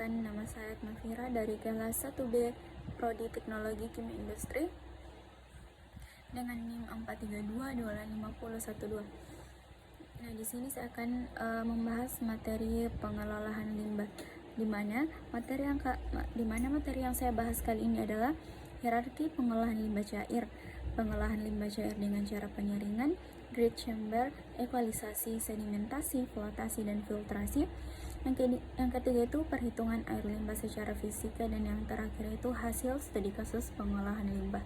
Perkenalkan, nama saya Nafira dari kelas 1B Prodi Teknologi Kimia Industri dengan NIM 432285012. Nah, di sini saya akan membahas materi pengelolaan limbah, di mana materi yang saya bahas kali ini adalah hierarki pengolahan limbah cair, pengolahan limbah cair dengan cara penyaringan, grid chamber, ekualisasi, sedimentasi, flotasi, dan filtrasi. Yang ketiga itu perhitungan air limbah secara fisika, dan yang terakhir itu hasil studi kasus pengolahan limbah.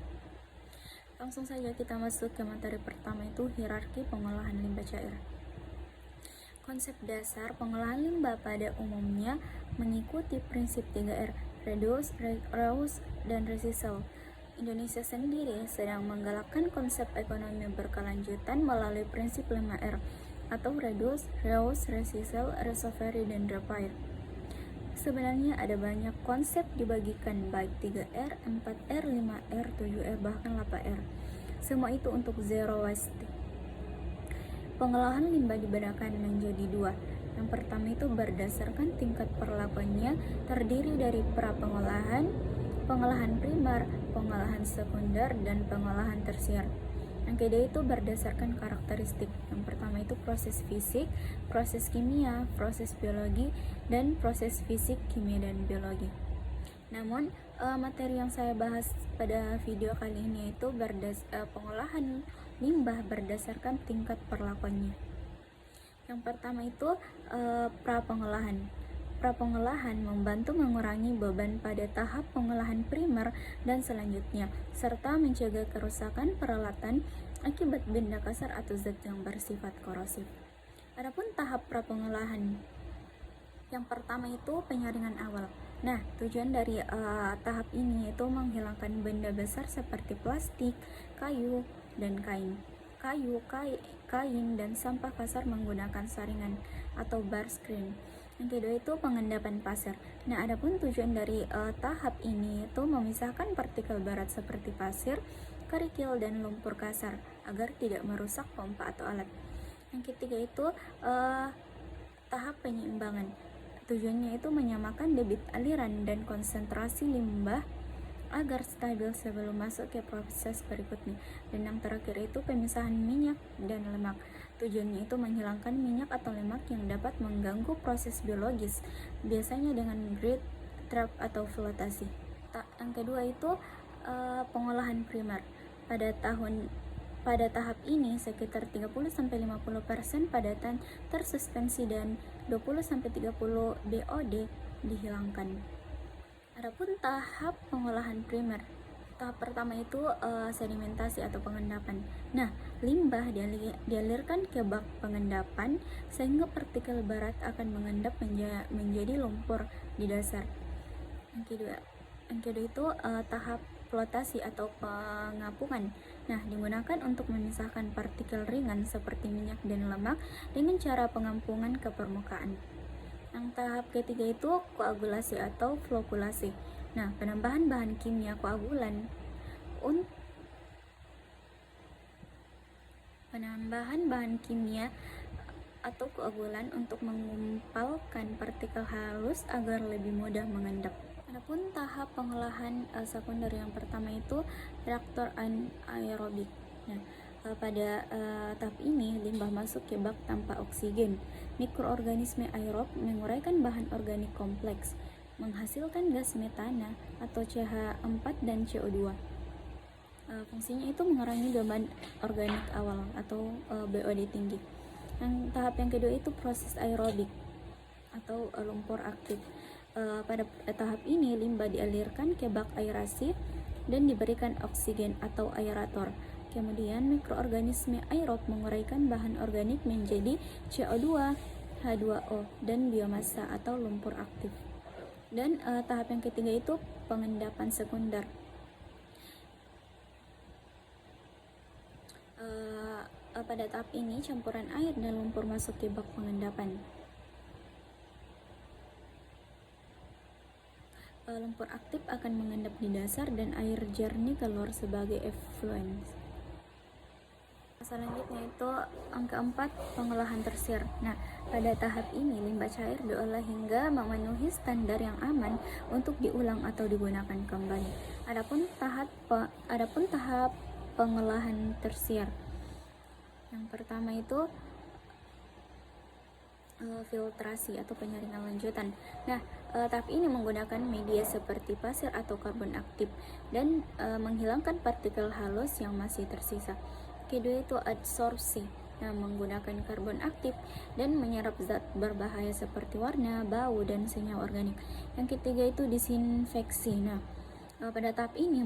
Langsung saja kita masuk ke materi pertama, itu hierarki pengolahan limbah cair. Konsep dasar pengolahan limbah pada umumnya mengikuti prinsip 3R, reduce, reuse, dan recycle. Indonesia sendiri sedang menggalakkan konsep ekonomi berkelanjutan melalui prinsip 5R, atau reduce, reuse, recycle, recovery, dan repair. Sebenarnya ada banyak konsep dibagikan, baik 3R, 4R, 5R, 7R, bahkan 8R. Semua itu untuk zero waste. Pengolahan limbah dibedakan menjadi dua. Yang pertama itu berdasarkan tingkat perlakuannya, terdiri dari pra-pengolahan, pengolahan primer, pengolahan sekunder, dan pengolahan tersier. Yang kedua itu berdasarkan karakteristik. Yang pertama itu proses fisik, proses kimia, proses biologi, dan proses fisik, kimia, dan biologi. Namun, materi yang saya bahas pada video kali ini itu pengolahan limbah berdasarkan tingkat perlakuannya. Yang pertama itu pra-pengolahan. Pra-pengolahan membantu mengurangi beban pada tahap pengolahan primer dan selanjutnya, serta mencegah kerusakan peralatan akibat benda kasar atau zat yang bersifat korosif. Adapun tahap pra-pengolahan, yang pertama itu penyaringan awal. Nah, tujuan dari tahap ini itu menghilangkan benda besar seperti plastik, kayu, dan kain. Kain, dan sampah kasar menggunakan saringan atau bar screen. Yang kedua itu pengendapan pasir. Nah, adapun tujuan dari tahap ini itu memisahkan partikel berat seperti pasir, kerikil, dan lumpur kasar agar tidak merusak pompa atau alat. Yang ketiga itu tahap penyeimbangan. Tujuannya itu menyamakan debit aliran dan konsentrasi limbah agar stabil sebelum masuk ke proses berikutnya. Dan yang terakhir itu pemisahan minyak dan lemak. Tujuannya itu menghilangkan minyak atau lemak yang dapat mengganggu proses biologis, biasanya dengan grid trap atau flotasi. Yang kedua itu pengolahan primer. Pada tahap ini sekitar 30-50% padatan tersuspensi dan 20-30 BOD dihilangkan. Adapun tahap pengolahan primer, tahap pertama itu sedimentasi atau pengendapan. Nah, limbah dialirkan ke bak pengendapan sehingga partikel berat akan mengendap menjadi lumpur di dasar. Yang kedua itu tahap flotasi atau pengapungan. Nah, digunakan untuk memisahkan partikel ringan seperti minyak dan lemak dengan cara pengampungan ke permukaan. Yang tahap ketiga itu koagulasi atau flokulasi. Nah, penambahan bahan kimia koagulan atau koagulan untuk mengumpalkan partikel halus agar lebih mudah mengendap. Adapun tahap pengolahan sekunder yang pertama itu reaktor anaerobik. Nah, pada tahap ini limbah masuk ke bak tanpa oksigen. Mikroorganisme aerob menguraikan bahan organik kompleks, menghasilkan gas metana atau CH4 dan CO2. Fungsinya itu mengurangi beban organik awal atau BOD tinggi. Tahap yang kedua itu proses aerobik atau lumpur aktif. Pada tahap ini limbah dialirkan ke bak aerasi dan diberikan oksigen atau aerator. Kemudian mikroorganisme aerob menguraikan bahan organik menjadi CO2, H2O, dan biomasa atau lumpur aktif. Dan tahap yang ketiga itu pengendapan sekunder. Pada tahap ini campuran air dan lumpur masuk ke bak pengendapan. Lumpur aktif akan mengendap di dasar dan air jernih keluar sebagai effluent. Selanjutnya itu angka 4, pengolahan tersier. Nah, pada tahap ini limbah cair diolah hingga memenuhi standar yang aman untuk diulang atau digunakan kembali. Adapun tahap pengolahan tersier. Yang pertama itu filtrasi atau penyaringan lanjutan. Nah, tahap ini menggunakan media seperti pasir atau karbon aktif dan menghilangkan partikel halus yang masih tersisa. Kedua itu adsorpsi. Nah, menggunakan karbon aktif dan menyerap zat berbahaya seperti warna, bau, dan senyawa organik. Yang ketiga itu disinfeksi. Nah, pada tahap ini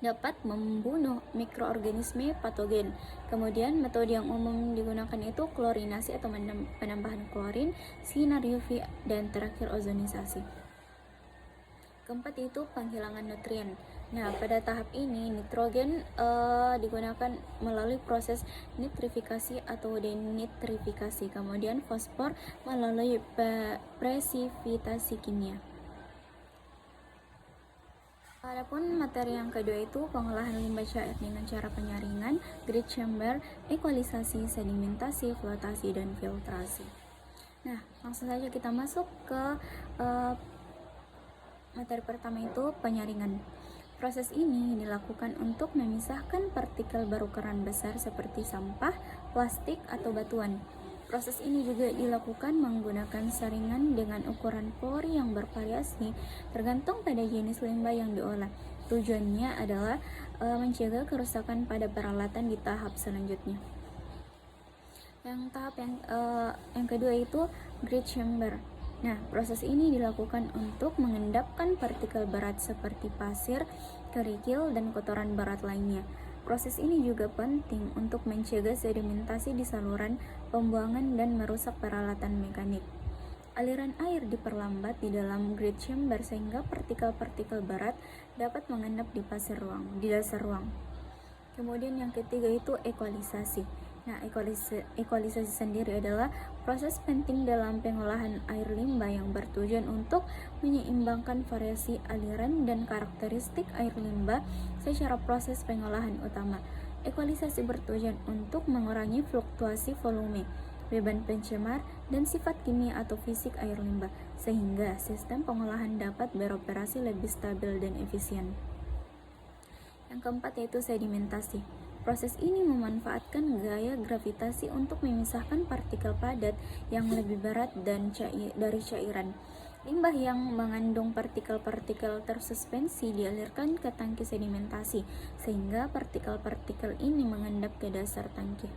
dapat membunuh mikroorganisme patogen. Kemudian metode yang umum digunakan itu klorinasi atau penambahan klorin, sinar UV, dan terakhir ozonisasi. Keempat itu penghilangan nutrien. Nah, pada tahap ini nitrogen digunakan melalui proses nitrifikasi atau denitrifikasi. Kemudian fosfor melalui presipitasi kimia. Adapun materi yang kedua itu pengolahan limbah cair dengan cara penyaringan, grid chamber, ekualisasi, sedimentasi, flotasi, dan filtrasi. Nah, langsung saja kita masuk ke materi pertama itu penyaringan. Proses ini dilakukan untuk memisahkan partikel berukuran besar seperti sampah, plastik, atau batuan. Proses ini juga dilakukan menggunakan saringan dengan ukuran pori yang bervariasi tergantung pada jenis limbah yang diolah. Tujuannya adalah mencegah kerusakan pada peralatan di tahap selanjutnya. Tahap yang kedua itu grid chamber. Nah, proses ini dilakukan untuk mengendapkan partikel berat seperti pasir, kerikil, dan kotoran berat lainnya. Proses ini juga penting untuk mencegah sedimentasi di saluran pembuangan dan merusak peralatan mekanik. Aliran air diperlambat di dalam grid chamber sehingga partikel-partikel berat dapat mengendap di dasar ruang. Kemudian yang ketiga itu ekualisasi. Nah, ekualisasi sendiri adalah proses penting dalam pengolahan air limbah yang bertujuan untuk menyeimbangkan variasi aliran dan karakteristik air limbah secara proses pengolahan utama. Ekualisasi bertujuan untuk mengurangi fluktuasi volume, beban pencemar, dan sifat kimia atau fisik air limbah, sehingga sistem pengolahan dapat beroperasi lebih stabil dan efisien. Yang keempat yaitu sedimentasi. Proses ini memanfaatkan gaya gravitasi untuk memisahkan partikel padat yang lebih berat dari cairan. Limbah yang mengandung partikel-partikel tersuspensi dialirkan ke tangki sedimentasi, sehingga partikel-partikel ini mengendap ke dasar tangki.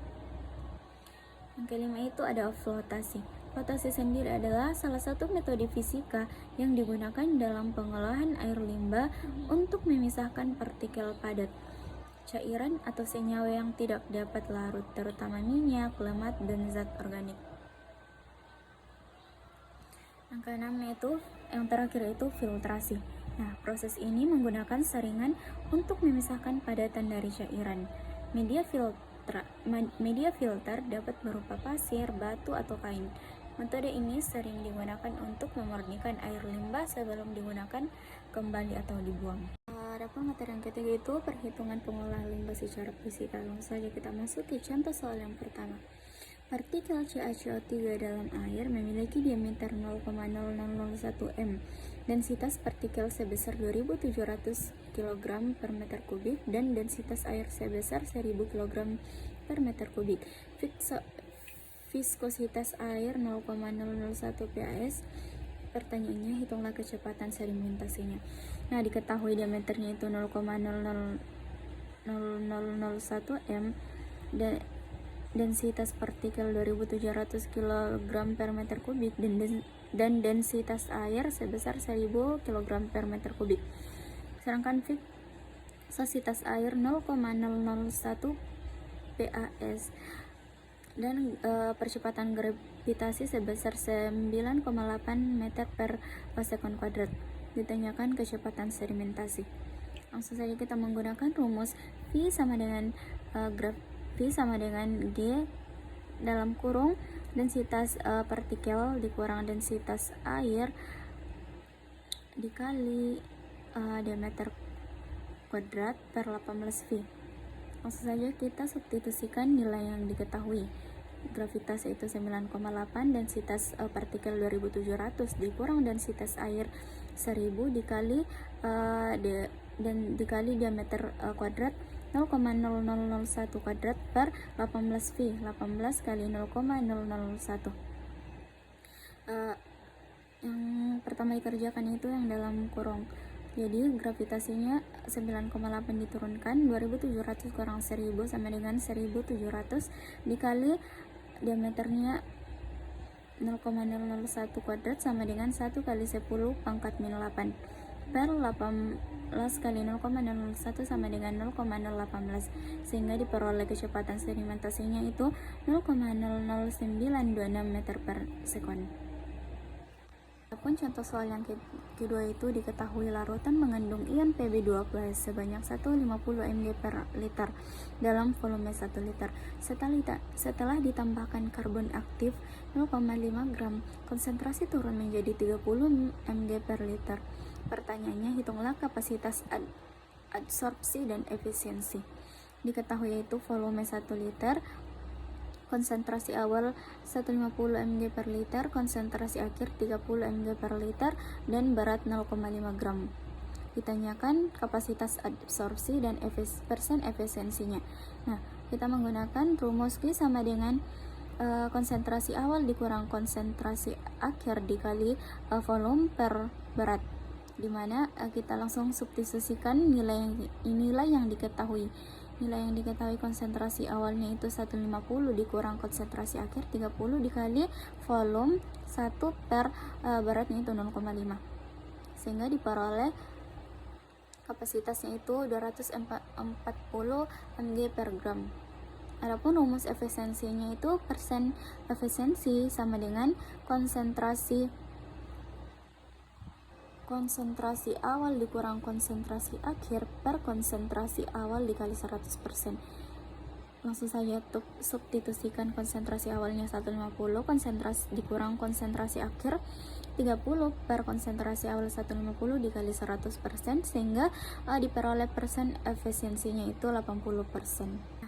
Yang kelima itu ada flotasi. Flotasi sendiri adalah salah satu metode fisika yang digunakan dalam pengolahan air limbah untuk memisahkan partikel padat, cairan, atau senyawa yang tidak dapat larut, terutama minyak, lemak, dan zat organik. Yang keenam yang terakhir itu filtrasi. Nah, proses ini menggunakan saringan untuk memisahkan padatan dari cairan. Media filter dapat berupa pasir, batu, atau kain. Metode ini sering digunakan untuk memurnikan air limbah sebelum digunakan kembali atau dibuang. Adapun materi yang ketiga itu perhitungan pengolahan limbah secara fisika. Langsung saja kita masuk ke contoh soal yang pertama. Partikel CaCO3 dalam air memiliki diameter 0,0001 m. Densitas partikel sebesar 2.700 kg per meter kubik dan densitas air sebesar 1.000 kg per meter kubik. Viskositas air 0,001 PAS. Pertanyaannya, hitunglah kecepatan sedimentasinya. Nah, diketahui diameternya itu 0,00001 m dan densitas partikel 2.700 kg per meter kubik dan densitas air sebesar 1.000 kg per meter kubik. Sedangkan viskositas air 0,001 PAS dan percepatan gravitasi sebesar 9,8 meter per sekon kuadrat. Ditanyakan kecepatan sedimentasi. Langsung saja kita menggunakan rumus V sama dengan G dalam kurung densitas partikel dikurang densitas air dikali diameter kuadrat per 18 V. Langsung saja kita substitusikan nilai yang diketahui. Gravitas yaitu 9,8, densitas partikel 2700 dikurang densitas air 1000 dikali dikali diameter kuadrat 0,0001 kuadrat per 18 V. 18 kali 0,001. Yang pertama dikerjakan itu yang dalam kurung. Jadi gravitasinya 9,8 diturunkan 2700 kurang 1000 sama dengan 1700 dikali diameternya 0,001 kuadrat sama dengan 1 kali 10 pangkat min 8 per 18 kali 0,001 sama dengan 0,018 sehingga diperoleh kecepatan sedimentasinya itu 0,00926 meter per sekon. Adapun contoh soal yang kedua itu diketahui larutan mengandung ion Pb2+ sebanyak 150 mg per liter dalam volume 1 liter. Setelah ditambahkan karbon aktif 0,5 gram, konsentrasi turun menjadi 30 mg per liter. Pertanyaannya, hitunglah kapasitas adsorpsi dan efisiensi. Diketahui yaitu volume 1 liter, konsentrasi awal 150 mg per liter, konsentrasi akhir 30 mg per liter, dan berat 0,5 gram. Ditanyakan kapasitas absorpsi dan persen efisiensinya. Nah, kita menggunakan rumus Q sama dengan konsentrasi awal dikurang konsentrasi akhir dikali volume per berat, dimana kita langsung substitusikan nilai yang diketahui. Nilai yang diketahui konsentrasi awalnya itu 150 dikurang konsentrasi akhir 30 dikali volume 1 per beratnya itu 0,5 sehingga diperoleh kapasitasnya itu 240 mg per gram. Adapun rumus efisiensinya itu persen efisiensi sama dengan konsentrasi awal dikurang konsentrasi akhir per konsentrasi awal dikali 100%. Langsung saja substitusikan konsentrasi awalnya 150, konsentrasi dikurang konsentrasi akhir 30 per konsentrasi awal 150 dikali 100% sehingga diperoleh persen efisiensinya itu 80%.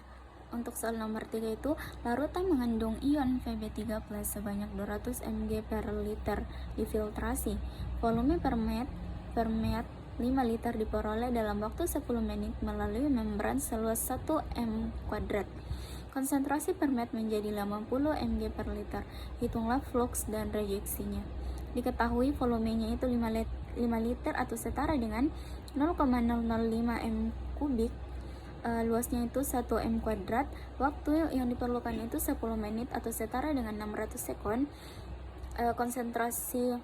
Untuk soal nomor 3 itu, larutan mengandung ion Pb3+ sebanyak 200 mg per liter difiltrasi. Volume per met 5 liter diperoleh dalam waktu 10 menit melalui membran seluas 1 m kuadrat. Konsentrasi per met menjadi 80 mg per liter. Hitunglah flux dan rejeksinya. Diketahui volumenya itu 5 liter atau setara dengan 0,005 m kubik. Luasnya itu 1 m kuadrat. Waktu yang diperlukan itu 10 menit atau setara dengan 600 sekon. Konsentrasi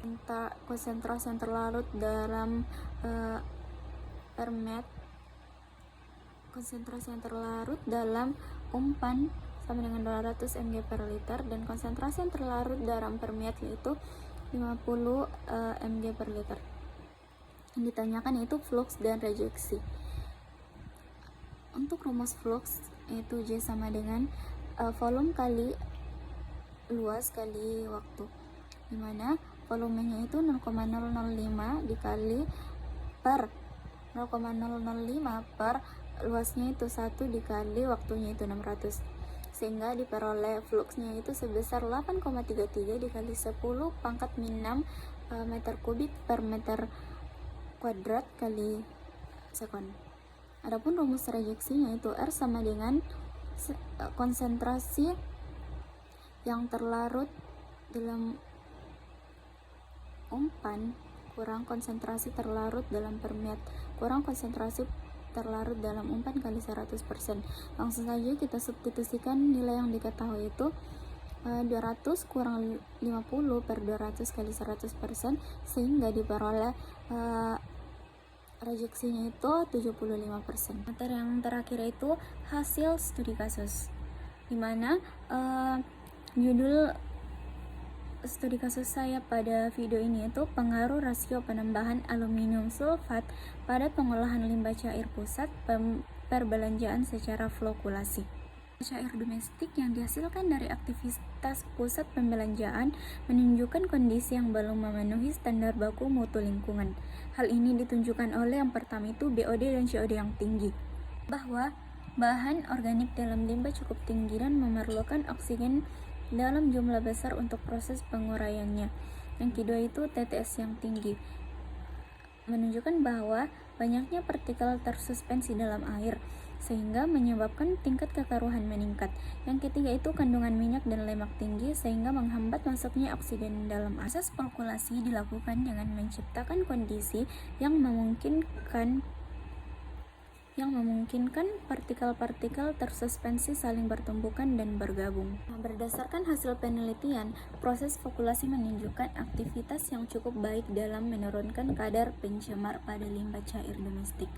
yang terlarut dalam konsentrasi yang terlarut dalam umpan sama dengan 200 mg per liter, dan konsentrasi yang terlarut dalam permeat yaitu 50 mg per liter. Yang ditanyakan yaitu flux dan rejeksi. Untuk rumus flux yaitu J sama dengan volume kali luas kali waktu, dimana volumenya itu 0,005 dikali per 0,005 per luasnya itu 1 dikali waktunya itu 600 sehingga diperoleh fluxnya itu sebesar 8,33 dikali 10 pangkat min 6 meter kubik per meter kuadrat kali sekon. Adapun rumus rejeksinya itu R sama dengan konsentrasi yang terlarut dalam umpan kurang konsentrasi terlarut dalam permeat kurang konsentrasi terlarut dalam umpan kali 100%. Langsung saja kita substitusikan nilai yang diketahui itu 200 kurang 50 per 200 kali 100% sehingga diperoleh rejeksinya itu 75%. Materi yang terakhir itu hasil studi kasus, dimana judul studi kasus saya pada video ini itu pengaruh rasio penambahan aluminium sulfat pada pengolahan limbah cair pusat perbelanjaan secara flokulasi. Cair domestik yang dihasilkan dari aktivitas pusat pembelanjaan menunjukkan kondisi yang belum memenuhi standar baku mutu lingkungan. Hal ini ditunjukkan oleh yang pertama itu BOD dan COD yang tinggi, bahwa Bahan organik dalam limbah cukup tinggi dan memerlukan oksigen dalam jumlah besar untuk proses penguraiannya. Yang kedua itu TTS yang tinggi, menunjukkan bahwa banyaknya partikel tersuspensi dalam air sehingga menyebabkan tingkat kekaruhan meningkat. Yang ketiga itu kandungan minyak dan lemak tinggi sehingga menghambat masuknya oksigen dalam air. Proses flockulasi dilakukan dengan menciptakan kondisi yang memungkinkan partikel-partikel tersuspensi saling bertumbukan dan bergabung. Berdasarkan hasil penelitian, proses flockulasi menunjukkan aktivitas yang cukup baik dalam menurunkan kadar pencemar pada limbah cair domestik.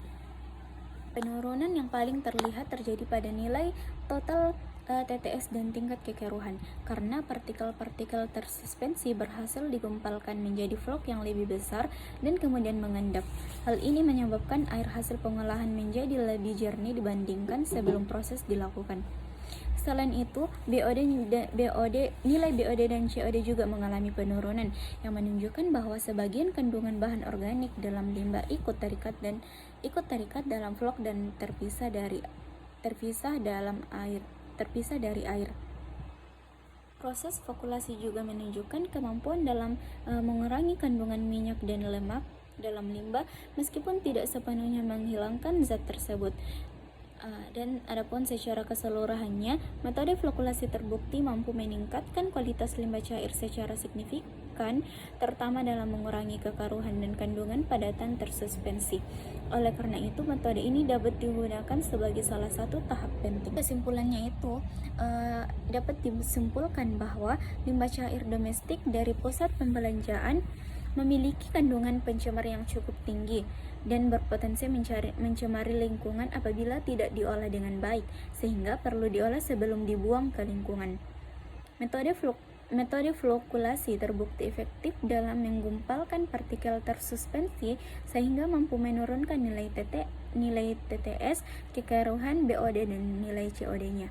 Penurunan yang paling terlihat terjadi pada nilai total TTS dan tingkat kekeruhan, karena partikel-partikel tersuspensi berhasil digumpalkan menjadi flok yang lebih besar dan kemudian mengendap. Hal ini menyebabkan air hasil pengolahan menjadi lebih jernih dibandingkan sebelum proses dilakukan. Selain itu, nilai BOD dan COD juga mengalami penurunan yang menunjukkan bahwa sebagian kandungan bahan organik dalam limbah ikut terikat dalam flok dan terpisah dari air. Proses flockulasi juga menunjukkan kemampuan dalam mengurangi kandungan minyak dan lemak dalam limbah meskipun tidak sepenuhnya menghilangkan zat tersebut. Dan adapun secara keseluruhannya, metode flockulasi terbukti mampu meningkatkan kualitas limbah cair secara signifikan, terutama dalam mengurangi kekaruhan dan kandungan padatan tersuspensi. Oleh karena itu, metode ini dapat digunakan sebagai salah satu tahap penting. Kesimpulannya itu dapat disimpulkan bahwa limbah cair domestik dari pusat pembelanjaan memiliki kandungan pencemar yang cukup tinggi dan berpotensi mencemari lingkungan apabila tidak diolah dengan baik, sehingga perlu diolah sebelum dibuang ke lingkungan. Metode flockulasi terbukti efektif dalam menggumpalkan partikel tersuspensi sehingga mampu menurunkan nilai TTS, kekeruhan, BOD, dan nilai COD-nya.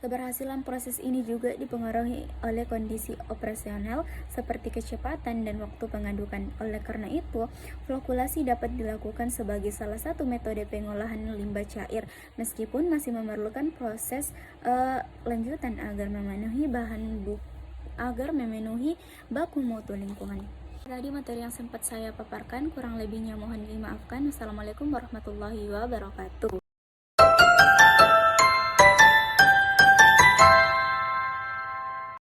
Keberhasilan proses ini juga dipengaruhi oleh kondisi operasional seperti kecepatan dan waktu pengadukan. Oleh karena itu, flockulasi dapat dilakukan sebagai salah satu metode pengolahan limbah cair, meskipun masih memerlukan proses lanjutan agar memenuhi baku mutu lingkungan. Tadi materi yang sempat saya paparkan, kurang lebihnya mohon dimaafkan. Wassalamualaikum warahmatullahi wabarakatuh.